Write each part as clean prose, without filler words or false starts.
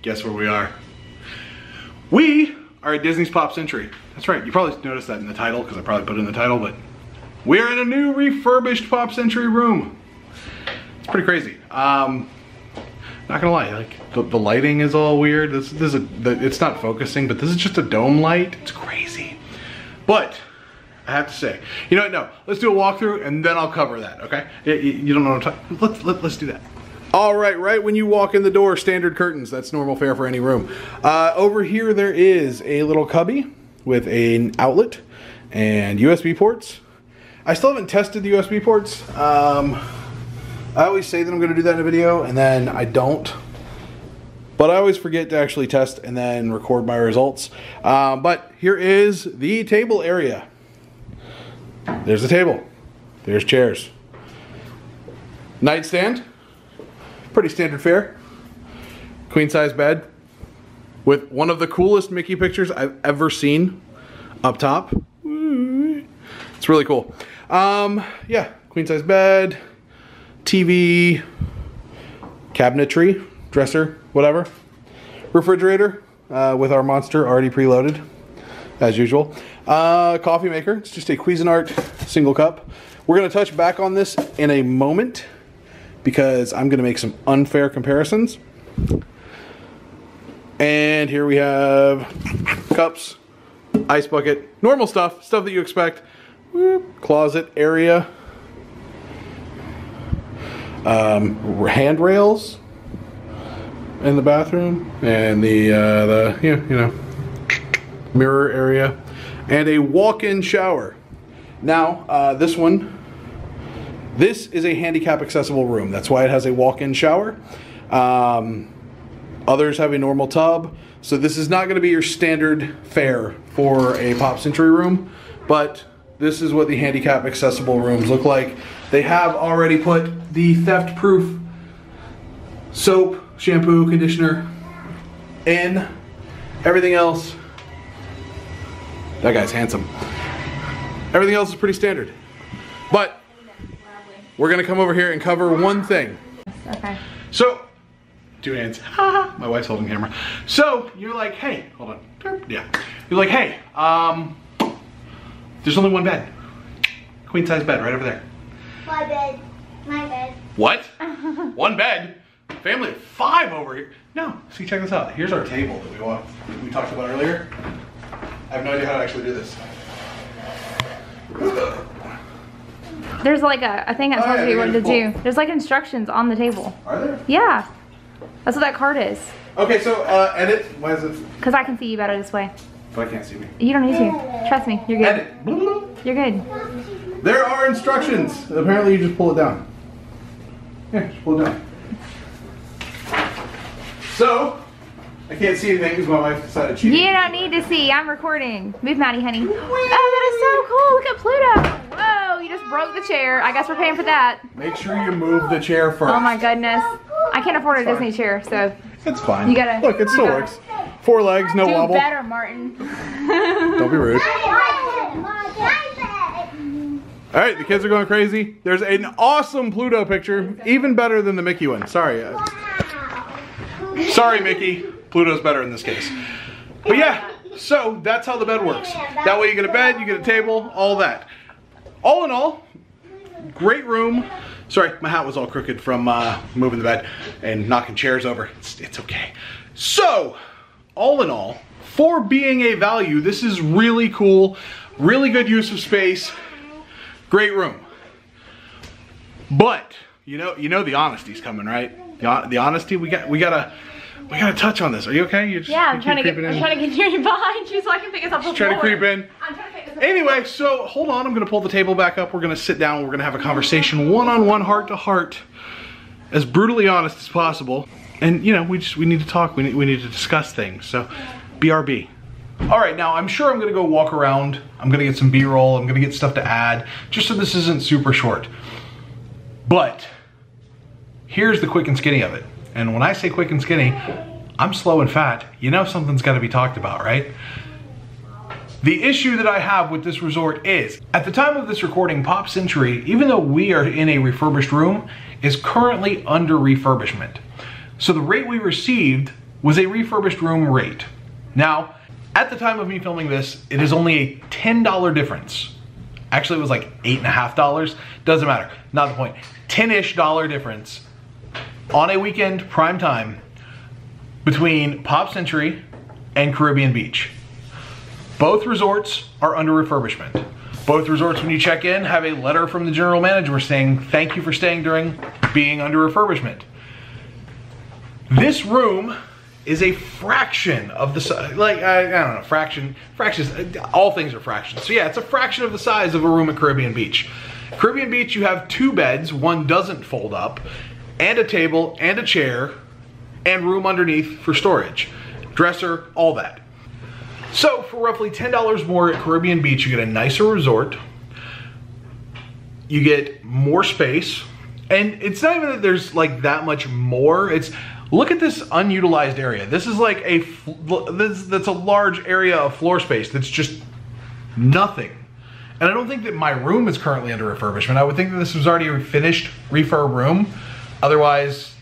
guess where we are? We are at Disney's Pop Century. That's right, you probably noticed that in the title, because I probably put it in the title, but we are in a new refurbished Pop Century room. It's pretty crazy. Not gonna lie, like the lighting is all weird. It's not focusing, but this is just a dome light. It's crazy. But I have to say, you know what? No, let's do a walkthrough and then I'll cover that. Okay? You don't know what I'm talking. Let's do that. All right, right when you walk in the door, standard curtains. That's normal fare for any room. Over here, there is a little cubby with an outlet and USB ports. I still haven't tested the USB ports. I always say that I'm going to do that in a video, and then I don't. But I always forget to actually test and then record my results. But here is the table area. There's the table. There's chairs. Nightstand. Pretty standard fare. Queen size bed. With one of the coolest Mickey pictures I've ever seen up top. It's really cool. Yeah, queen size bed. TV, cabinetry, dresser, whatever. Refrigerator with our monster already preloaded, as usual. Coffee maker, it's just a Cuisinart single cup. We're gonna touch back on this in a moment because I'm gonna make some unfair comparisons. And here we have cups, ice bucket, normal stuff that you expect. Closet area. Handrails in the bathroom, and the you know, mirror area, and a walk-in shower. Now this is a handicap accessible room. That's why it has a walk-in shower. Others have a normal tub, so this is not going to be your standard fare for a Pop Century room, but this is what the handicap accessible rooms look like. They have already put the theft-proof soap, shampoo, conditioner in. Everything else, that guy's handsome. Everything else is pretty standard. But we're gonna come over here and cover one thing. Okay. So, two hands. My wife's holding the camera. So, you're like, hey, hold on. Yeah. You're like, hey, there's only one bed. Queen size bed right over there. My bed. My bed. What? One bed? Family of 5 over here. No, see, check this out. Here's our table that we talked about earlier. I have no idea how to actually do this. There's like a thing that tells you what to do. There's like instructions on the table. Are there? Yeah. That's what that card is. Okay, so edit. Why is it? Because I can see you better this way. But I can't see me. You don't need to. Trust me. You're good. Edit. You're good. There are instructions. Apparently you just pull it down. Yeah, just pull it down. So, I can't see anything because my wife decided she... You don't need to see. I'm recording. Move, Maddie, honey. Oh, that is so cool. Look at Pluto. Whoa, you just broke the chair. I guess we're paying for that. Make sure you move the chair first. Oh my goodness. I can't afford a Disney chair, so... It's fine. You gotta... Look, it still works. 4 legs, no wobble. Do better, Martin. Don't be rude. Alright, the kids are going crazy. There's an awesome Pluto picture. Even better than the Mickey one. Sorry. Sorry, Mickey. Pluto's better in this case. But yeah, so that's how the bed works. That way you get a bed, you get a table, all that. All in all, great room. Sorry, my hat was all crooked from moving the bed and knocking chairs over. It's okay. So, all in all, for being a value, this is really cool. Really good use of space. Great room. But, you know the honesty's coming, right? The honesty, we gotta touch on this. Are you okay? I'm trying to get you behind you so I can pick us up the floor. Trying to creep in. I'm trying to pick us up. Anyway, so hold on. I'm gonna pull the table back up. We're gonna sit down. We're gonna have a conversation, one-on-one, heart-to-heart, as brutally honest as possible. And you know, we need to talk. We need to discuss things. So, BRB. All right, now I'm sure I'm gonna go walk around. I'm gonna get some B-roll. I'm gonna get stuff to add, just so this isn't super short. But here's the quick and skinny of it. And when I say quick and skinny, I'm slow and fat. You know something's got to be talked about, right? The issue that I have with this resort is, at the time of this recording, Pop Century, even though we are in a refurbished room, is currently under refurbishment. So the rate we received was a refurbished room rate. Now, at the time of me filming this, it is only a $10 difference. Actually, it was like $8.50. Doesn't matter, not the point. $10-ish difference on a weekend prime time between Pop Century and Caribbean Beach. Both resorts are under refurbishment. Both resorts, when you check in, have a letter from the general manager saying, thank you for staying during being under refurbishment. This room is a fraction of the size, like, I don't know, fractions, all things are fractions. So yeah, it's a fraction of the size of a room at Caribbean Beach. Caribbean Beach, you have 2 beds, one doesn't fold up, and a table, and a chair, and room underneath for storage. Dresser, all that. So for roughly $10 more at Caribbean Beach, you get a nicer resort, you get more space, and it's not even that there's like that much more, it's, look at this unutilized area. This is like that's a large area of floor space that's just nothing. And I don't think that my room is currently under refurbishment. I would think that this was already a finished refurb room. Otherwise,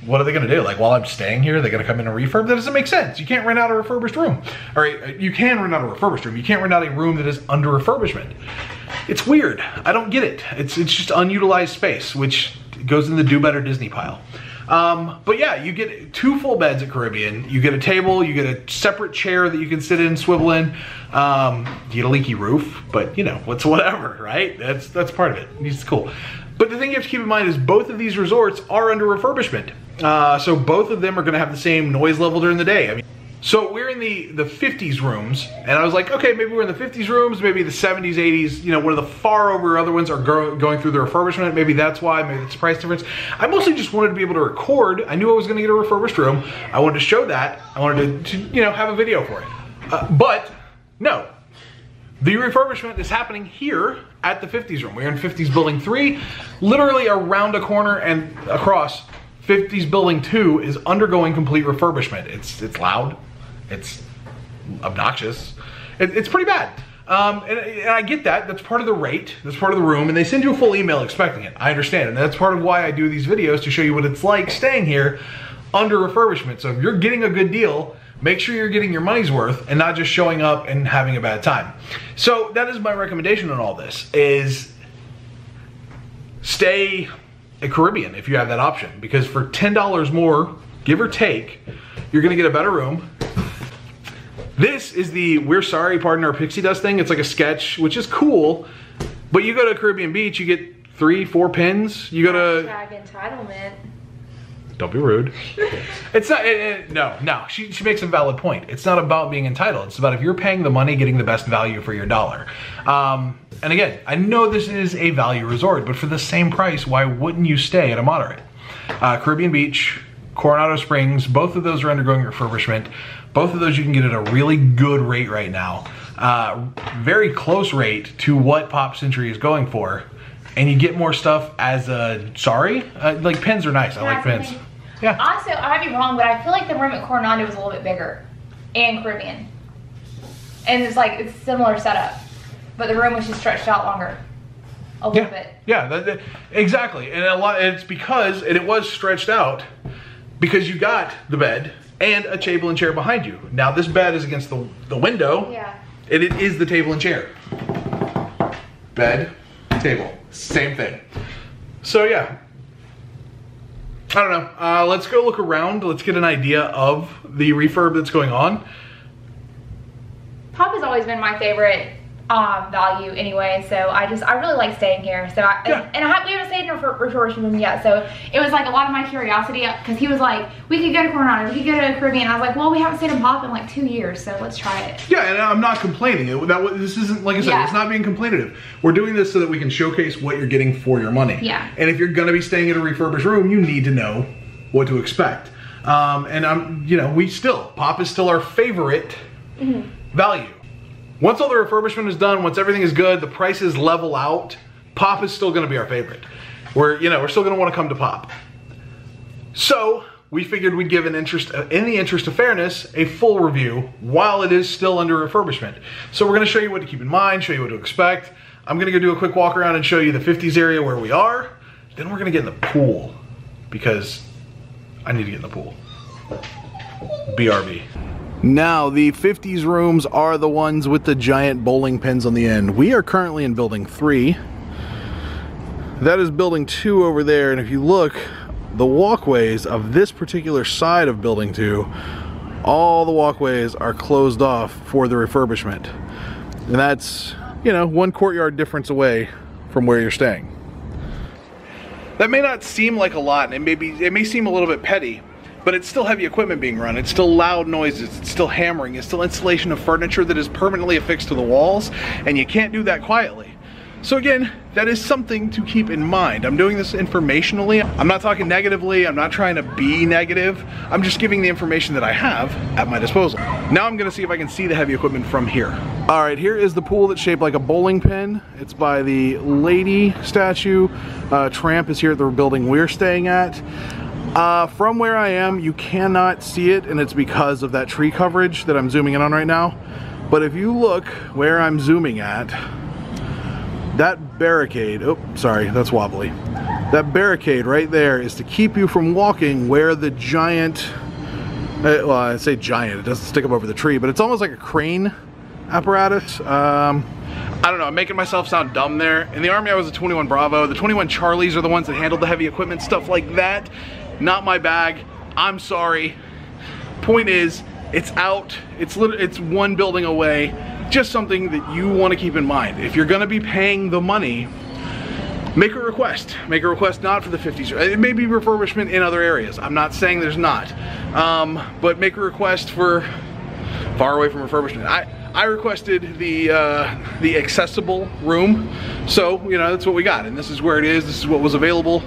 what are they gonna do? Like, while I'm staying here, they're gonna come in and refurb? That doesn't make sense. You can't rent out a refurbished room. Or you can rent out a refurbished room. You can't rent out a room that is under refurbishment. It's weird. I don't get it. It's just unutilized space, which goes in the do better Disney pile. But yeah, you get 2 full beds at Caribbean. You get a table, you get a separate chair that you can sit in, swivel in. You get a leaky roof, but you know, whatever, right? That's part of it. It's cool. But the thing you have to keep in mind is both of these resorts are under refurbishment. So both of them are gonna have the same noise level during the day. I mean, so we're in the 50s rooms, and I was like, okay, maybe we're in the 50s rooms, maybe the 70s, 80s, you know, one of the far over other ones are going through the refurbishment. Maybe that's why, maybe it's a price difference. I mostly just wanted to be able to record. I knew I was gonna get a refurbished room. I wanted to show that. I wanted to you know, have a video for it. But no, the refurbishment is happening here at the 50s room. We're in 50s building 3, literally around a corner and across. 50s building 2 is undergoing complete refurbishment. It's loud. It's obnoxious. It's pretty bad. And I get that. That's part of the rate. That's part of the room. And they send you a full email expecting it. I understand. And that's part of why I do these videos, to show you what it's like staying here under refurbishment. So if you're getting a good deal, make sure you're getting your money's worth and not just showing up and having a bad time. So that is my recommendation on all this, is stay at Caribbean if you have that option. Because for $10 more, give or take, you're gonna get a better room. This is the We're Sorry, Pardon Our Pixie Dust thing. It's like a sketch, which is cool. But you go to Caribbean Beach, you get 3-4 pins. You go to... Entitlement. Don't be rude. It's not, no, she makes a valid point. It's not about being entitled. It's about, if you're paying the money, getting the best value for your dollar. And again, I know this is a value resort, but for the same price, why wouldn't you stay at a moderate? Caribbean Beach, Coronado Springs, both of those are undergoing refurbishment. Both of those you can get at a really good rate right now. Very close rate to what Pop Century is going for. And you get more stuff as a, like pins are nice. I like pins. Yeah. Also, I might be wrong, but I feel like the room at Coronado was a little bit bigger, and Caribbean. And it's like, it's similar setup, but the room was just stretched out longer. A little bit. Yeah, exactly. And it's because, and it was stretched out, because you got the bed and a table and chair behind you. Now this bed is against the window. Yeah. And it is the table and chair. Bed, table, same thing. So yeah, I don't know. Let's go look around. Let's get an idea of the refurb that's going on. Pop has always been my favorite value anyway, so I really like staying here. So we haven't stayed in a refurbishment yet, so it was like a lot of my curiosity, because he was like, we could go to Coronado, we could go to Caribbean. I was like, well, we haven't stayed in Pop in like 2 years, so let's try it. Yeah, and I'm not complaining. This isn't, like I said, it's not being complainative. We're doing this so that we can showcase what you're getting for your money. Yeah. And if you're gonna be staying in a refurbished room, you need to know what to expect. And Pop is still our favorite value. Once all the refurbishment is done, once everything is good, the prices level out, Pop is still gonna be our favorite. We're still gonna wanna come to Pop. So, we figured we'd give in the interest of fairness, a full review while it is still under refurbishment. So we're gonna show you what to keep in mind, show you what to expect. I'm gonna go do a quick walk around and show you the 50s area where we are. Then we're gonna get in the pool, because I need to get in the pool. BRB. Now, the 50s rooms are the ones with the giant bowling pins on the end. We are currently in building 3. That is building 2 over there, and if you look, the walkways of this particular side of building 2, all the walkways are closed off for the refurbishment. And that's, you know, 1 courtyard difference away from where you're staying. That may not seem like a lot, and it may seem a little bit petty, but it's still heavy equipment being run. It's still loud noises, it's still hammering, it's still installation of furniture that is permanently affixed to the walls, and you can't do that quietly. So again, that is something to keep in mind. I'm doing this informationally. I'm not talking negatively, I'm not trying to be negative. I'm just giving the information that I have at my disposal. Now I'm gonna see if I can see the heavy equipment from here. All right, here is the pool that's shaped like a bowling pin. It's by the lady statue. Tramp is here at the building we're staying at. From where I am, you cannot see it, and it's because of that tree coverage that I'm zooming in on right now. But if you look where I'm zooming at, that barricade, oh, sorry, that's wobbly. That barricade right there is to keep you from walking where the giant, well, I say giant, it doesn't stick up over the tree, but it's almost like a crane apparatus. I don't know, I'm making myself sound dumb there. In the Army, I was a 21 Bravo. The 21 Charlies are the ones that handled the heavy equipment, stuff like that. Not my bag, I'm sorry. Point is, it's out, it's 1 building away. Just something that you want to keep in mind. If you're going to be paying the money, make a request. Make a request not for the 50s. It may be refurbishment in other areas. I'm not saying there's not. But make a request for far away from refurbishment. I requested the accessible room. So, you know, that's what we got. And this is where it is. This is what was available.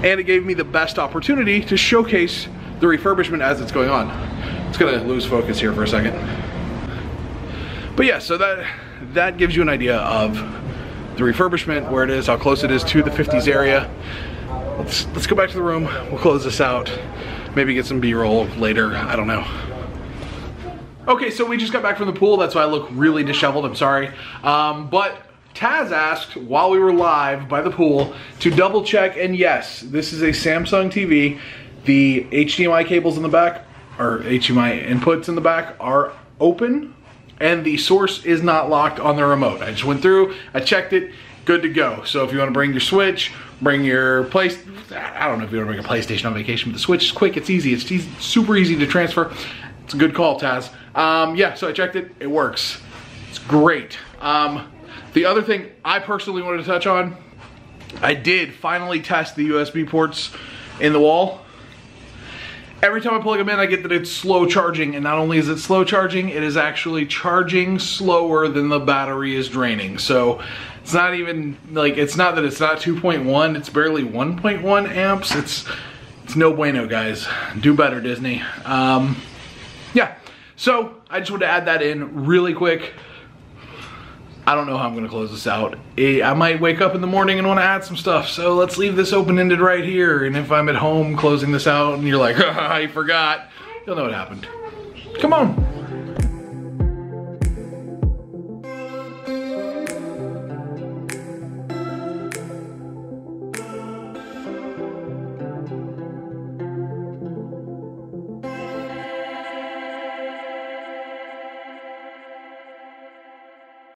And it gave me the best opportunity to showcase the refurbishment as it's going on. It's going to lose focus here for a second. But yeah, so that gives you an idea of the refurbishment, where it is, how close it is to the 50s area. Let's go back to the room. We'll close this out. Maybe get some B-roll later. I don't know. Okay, so we just got back from the pool. That's why I look really disheveled. I'm sorry. But Taz asked while we were live by the pool to double check, and yes, this is a Samsung TV. The HDMI cables in the back, or HDMI inputs in the back, are open. And the source is not locked on the remote. I just went through, I checked it, good to go. So if you want to bring your Switch, bring your I don't know if you want to bring a PlayStation on vacation, but the Switch is quick, it's easy, it's super easy to transfer. It's a good call, Taz. Yeah, so I checked it, it works. It's great. The other thing I personally wanted to touch on, I did finally test the USB ports in the wall. Every time I plug them in, I get that it's slow charging, and not only is it slow charging, it is actually charging slower than the battery is draining. So it's not even, like, it's not that it's not 2.1, it's barely 1.1 amps. It's no bueno, guys. Do better, Disney. Yeah, so I just wanted to add that in really quick. I don't know how I'm gonna close this out. I might wake up in the morning and wanna add some stuff, so let's leave this open-ended right here. And if I'm at home closing this out and you're like, I forgot, you'll know what happened. Come on.